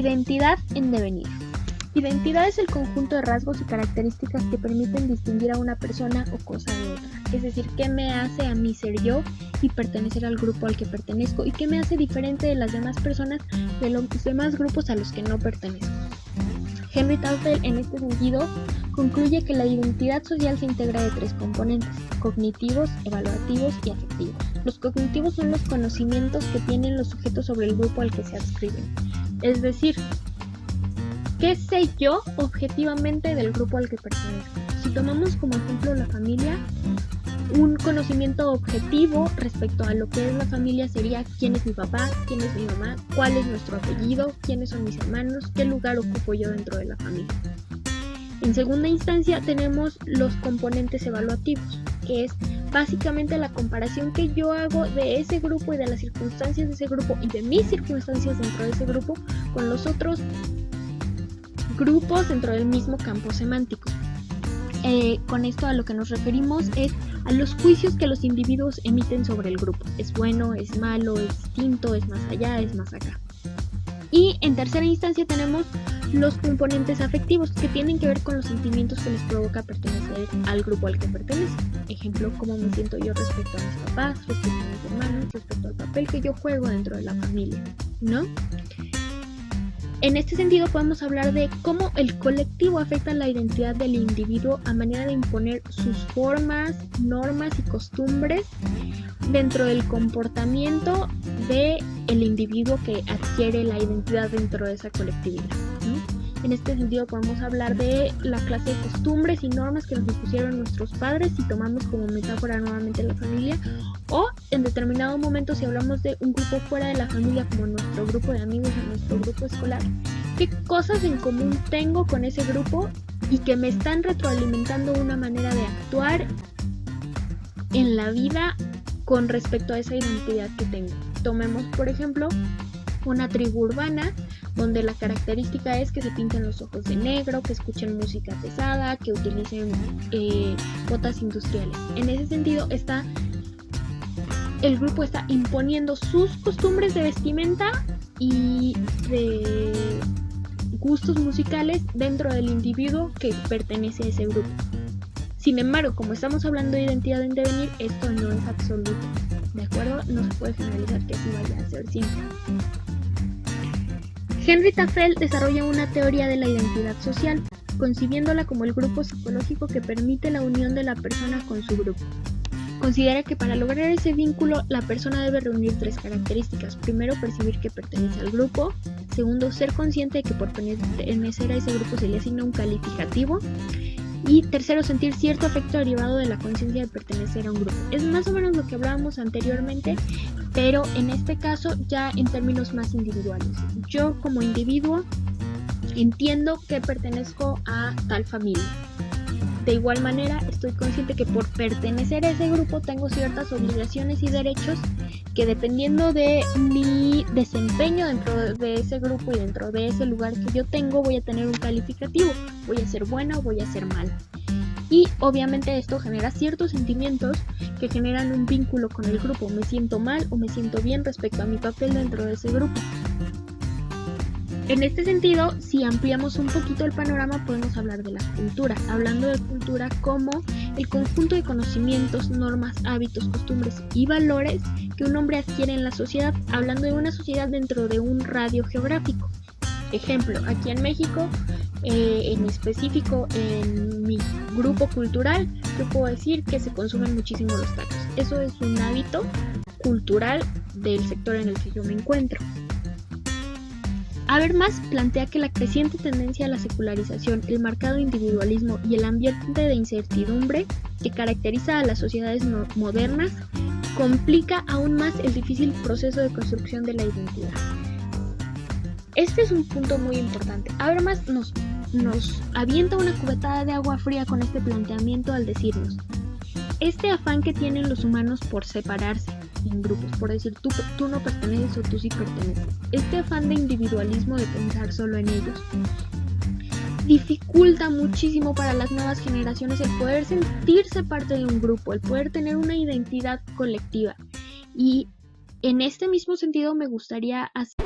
Identidad en devenir. Identidad es el conjunto de rasgos y características que permiten distinguir a una persona o cosa de otra. Es decir, qué me hace a mí ser yo y pertenecer al grupo al que pertenezco, y qué me hace diferente de las demás personas, de los demás grupos a los que no pertenezco. Henry Taufel, en este sentido, concluye que la identidad social se integra de tres componentes: cognitivos, evaluativos y afectivos. Los cognitivos son los conocimientos que tienen los sujetos sobre el grupo al que se adscriben. Es decir, ¿qué sé yo objetivamente del grupo al que pertenezco? Si tomamos como ejemplo la familia, un conocimiento objetivo respecto a lo que es la familia sería quién es mi papá, quién es mi mamá, cuál es nuestro apellido, quiénes son mis hermanos, qué lugar ocupo yo dentro de la familia. En segunda instancia tenemos los componentes evaluativos, que es básicamente la comparación que yo hago de ese grupo y de las circunstancias de ese grupo y de mis circunstancias dentro de ese grupo con los otros grupos dentro del mismo campo semántico. Con esto a lo que nos referimos es a los juicios que los individuos emiten sobre el grupo. Es bueno, es malo, es distinto, es más allá, es más acá. Y en tercera instancia tenemos los componentes afectivos, que tienen que ver con los sentimientos que les provoca pertenecer al grupo al que pertenece. Ejemplo, cómo me siento yo respecto a mis papás, respecto a mis hermanos, respecto al papel que yo juego dentro de la familia, ¿no? En este sentido podemos hablar de cómo el colectivo afecta la identidad del individuo a manera de imponer sus formas, normas y costumbres dentro del comportamiento del individuo que adquiere la identidad dentro de esa colectividad, ¿no? En este sentido podemos hablar de la clase de costumbres y normas que nos impusieron nuestros padres, si tomamos como metáfora nuevamente la familia, o en determinado momento si hablamos de un grupo fuera de la familia como nuestro grupo de amigos o nuestro grupo escolar, qué cosas en común tengo con ese grupo y que me están retroalimentando una manera de actuar en la vida con respecto a esa identidad que tengo. Tomemos por ejemplo una tribu urbana donde la característica es que se pinten los ojos de negro, que escuchen música pesada, que utilicen botas industriales. En ese sentido el grupo está imponiendo sus costumbres de vestimenta y de gustos musicales dentro del individuo que pertenece a ese grupo. Sin embargo, como estamos hablando de identidad en devenir, esto no es absoluto, ¿de acuerdo? No se puede generalizar que así vaya a ser siempre. Henry Taufel desarrolla una teoría de la identidad social, concibiéndola como el grupo psicológico que permite la unión de la persona con su grupo. Considera que para lograr ese vínculo, la persona debe reunir tres características. Primero, percibir que pertenece al grupo. Segundo, ser consciente de que por pertenecer a ese grupo se le asigna un calificativo. Y tercero, sentir cierto afecto derivado de la conciencia de pertenecer a un grupo. Es más o menos lo que hablábamos anteriormente, pero en este caso ya en términos más individuales. Yo como individuo entiendo que pertenezco a tal familia. De igual manera, estoy consciente que por pertenecer a ese grupo tengo ciertas obligaciones y derechos que, dependiendo de mi desempeño dentro de ese grupo y dentro de ese lugar que yo tengo, voy a tener un calificativo. Voy a ser buena o voy a ser mala. Y obviamente esto genera ciertos sentimientos que generan un vínculo con el grupo. Me siento mal o me siento bien respecto a mi papel dentro de ese grupo. En este sentido, si ampliamos un poquito el panorama, podemos hablar de la cultura, hablando de cultura como el conjunto de conocimientos, normas, hábitos, costumbres y valores que un hombre adquiere en la sociedad, hablando de una sociedad dentro de un radio geográfico. Ejemplo, aquí en México, en específico en mi grupo cultural, yo puedo decir que se consumen muchísimo los tacos. Eso es un hábito cultural del sector en el que yo me encuentro. Habermas plantea que la creciente tendencia a la secularización, el marcado individualismo y el ambiente de incertidumbre que caracteriza a las sociedades modernas complica aún más el difícil proceso de construcción de la identidad. Este es un punto muy importante. Habermas nos avienta una cubetada de agua fría con este planteamiento al decirnos: este afán que tienen los humanos por separarse en grupos, por decir tú no perteneces o tú sí perteneces, este afán de individualismo, de pensar solo en ellos, dificulta muchísimo para las nuevas generaciones el poder sentirse parte de un grupo, el poder tener una identidad colectiva. Y en este mismo sentido me gustaría hacer